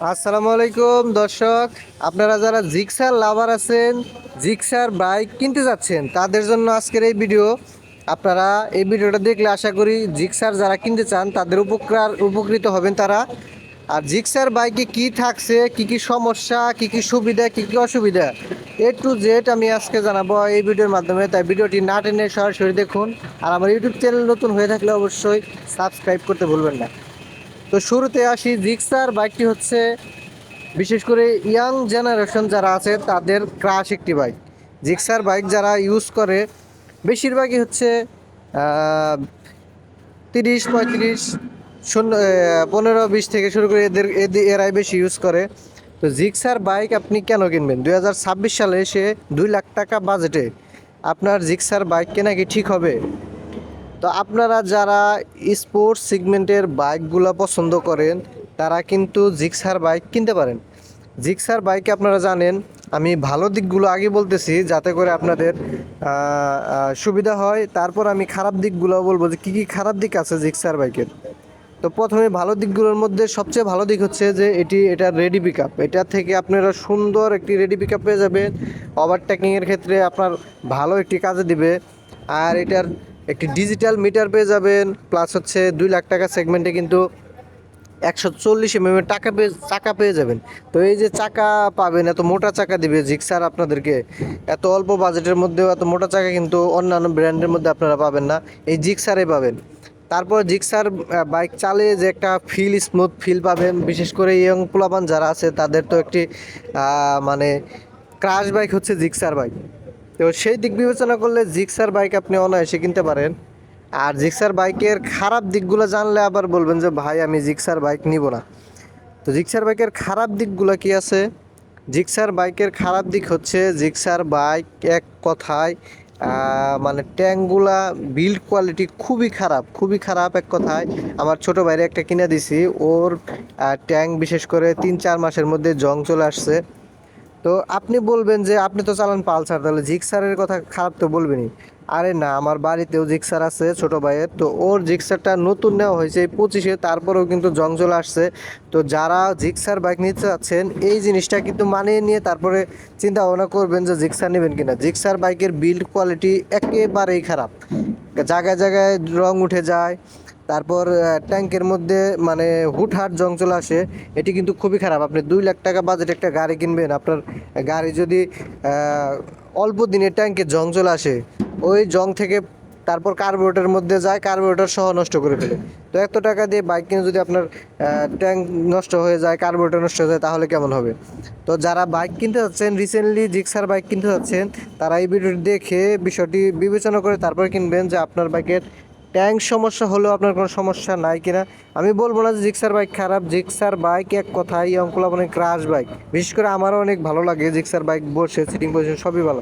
আসসালামু আলাইকুম দর্শক, আপনারা যারা জিক্সার লাভার আছেন, জিক্সার বাইক কিনতে যাচ্ছেন, তাদের জন্য আজকের এই ভিডিও। আপনারা এই ভিডিওটা দেখলে আশা করি জিক্সার যারা কিনতে চান তাদের উপকৃত হবেন তারা। আর জিক্সার বাইকে কি থাকছে, কি কি সমস্যা, কি কি সুবিধা, কি কি অসুবিধা, A to Z আমি আজকে জানাবো এই ভিডিওর মাধ্যমে। তাই ভিডিওটি না টেনে সরাসরি দেখুন। আর আমার ইউটিউব চ্যানেল নতুন হয়ে থাকলে অবশ্যই সাবস্ক্রাইব করতে ভুলবেন না। তো শুরুতে আসি, জিক্সার বাইকটি হচ্ছে বিশেষ করে ইয়াং জেনারেশন যারা আছে তাদের ক্রাশ একটি বাইক। জিক্সার বাইক যারা ইউজ করে বেশিরভাগই হচ্ছে 30 35 শূন্য 15 20 থেকে শুরু করে এরাই বেশি ইউজ করে। তো জিক্সার বাইক আপনি কেন কিনবেন? 2026 সালে এসে 2 লাখ টাকা বাজেটে আপনার জিক্সার বাইক কেনা কি ঠিক হবে? তো আপনারা যারা স্পোর্টস সেগমেন্টের বাইকগুলো পছন্দ করেন তারা কিন্তু জিক্সার বাইক কিনতে পারেন। জিক্সার বাইকে আপনারা জানেন, আমি ভালো দিকগুলো আগে বলতেছি যাতে করে আপনাদের সুবিধা হয়। তারপর আমি খারাপ দিকগুলো বলবো যে কী কী খারাপ দিক আছে জিক্সার বাইকের। তো প্রথমে ভালো দিকগুলোর মধ্যে সবচেয়ে ভালো দিক হচ্ছে যে এটা রেডি পিক আপ। এটা থেকে আপনারা সুন্দর একটি রেডি পিক আপ পেয়ে যাবেন। ওভারটেকিংয়ের ক্ষেত্রে আপনার ভালো একটি কাজে দিবে। আর এটার একটি ডিজিটাল মিটার পেয়ে যাবেন। প্লাস হচ্ছে 2 লাখ টাকা সেগমেন্টে কিন্তু 140 mm চাকা পেয়ে যাবেন। তো এই যে চাকা পাবেন, এত মোটা চাকা দিবে জিক্সার আপনাদেরকে। এত অল্প বাজেটের মধ্যেও এত মোটা চাকা কিন্তু অন্যান্য ব্র্যান্ডের মধ্যে আপনারা পাবেন না, এই জিক্সারে পাবেন। তারপর জিক্সার বাইক চালিয়ে যে একটা স্মুথ ফিল পাবেন, বিশেষ করে ইয়ং পোলাপান যারা আছে তাদের তো একটি মানে ক্রাশ বাইক হচ্ছে জিক্সার বাইক। তো সেই দিক বিবেচনা করলে জিক্সার বাইক আপনি অনায়াসে কিনতে পারেন। আর জিক্সার বাইকের খারাপ দিকগুলো জানলে আবার বলবেন যে ভাই আমি জিক্সার বাইক নিব না। তো জিক্সার বাইকের খারাপ দিকগুলো কি আছে? জিক্সার বাইকের খারাপ দিক হচ্ছে জিক্সার বাইক এক কথায় মানে ট্যাঙ্কগুলা বিল্ড কোয়ালিটি খুবই খারাপ, খুবই খারাপ এক কথায়। আমার ছোটো ভাইরে একটা কিনে দিছি, ওর ট্যাঙ্ক বিশেষ করে 3 4 মাসের মধ্যে জং চলে আসছে। তো আপনি বলবেন যে আপনি তো চালান পালসার, তাহলে জিক্সারের কথা খারাপ তো বলবেনই। আরে না, আমার বাড়িতেও জিক্সার আছে ছোটো ভাইয়ের, তো ওর জিক্সারটা নতুন নেওয়া হয়েছে এই 25-এ, তারপরেও কিন্তু জং চলে আসছে। তো যারা জিক্সার বাইক নিতে চাচ্ছেন এই জিনিসটা কিন্তু মানিয়ে নিয়ে তারপরে চিন্তা ভাবনা করবেন যে জিক্সার নেবেন কিনা। জিক্সার বাইকের বিল্ড কোয়ালিটি একেবারেই খারাপ, জায়গায় জায়গায় রং উঠে যায়। তারপর ট্যাঙ্কের মধ্যে মানে হুটহাট জং চলে আসে। এটি কিন্তু খুবই খারাপ। আপনি 2 লাখ টাকা বাজেট একটা গাড়ি কিনবেন, আপনার গাড়ি যদি অল্প দিনে ট্যাঙ্কে জং চলে আসে, ওই জং থেকে তারপর কার্বোরেটরের মধ্যে যায়, কার্বোরেটর সহ নষ্ট করে ফেলে। তো এত টাকা দিয়ে বাইক কিনে যদি আপনার ট্যাঙ্ক নষ্ট হয়ে যায়, কার্বোরেটর নষ্ট হয়ে যায়, তাহলে কেমন হবে? তো যারা বাইক কিনতে যাচ্ছেন, রিসেন্টলি জিক্সার বাইক কিনতে যাচ্ছেন, তারা এই ভিডিওটি দেখে বিষয়টি বিবেচনা করে তারপর কিনবেন যে আপনার বাইকের ট্যাঙ্ক সমস্যা হলেও আপনার কোনো সমস্যা নাই কিনা। আমি বলবো না যে জিক্সার বাইক খারাপ, জিক্সার বাইক এক কথায় অঙ্কুলা মানে ক্রাশ বাইক। বিশেষ করে আমারও অনেক ভালো লাগে জিক্সার বাইক, বসে সিটিং পজিশন সবই ভালো।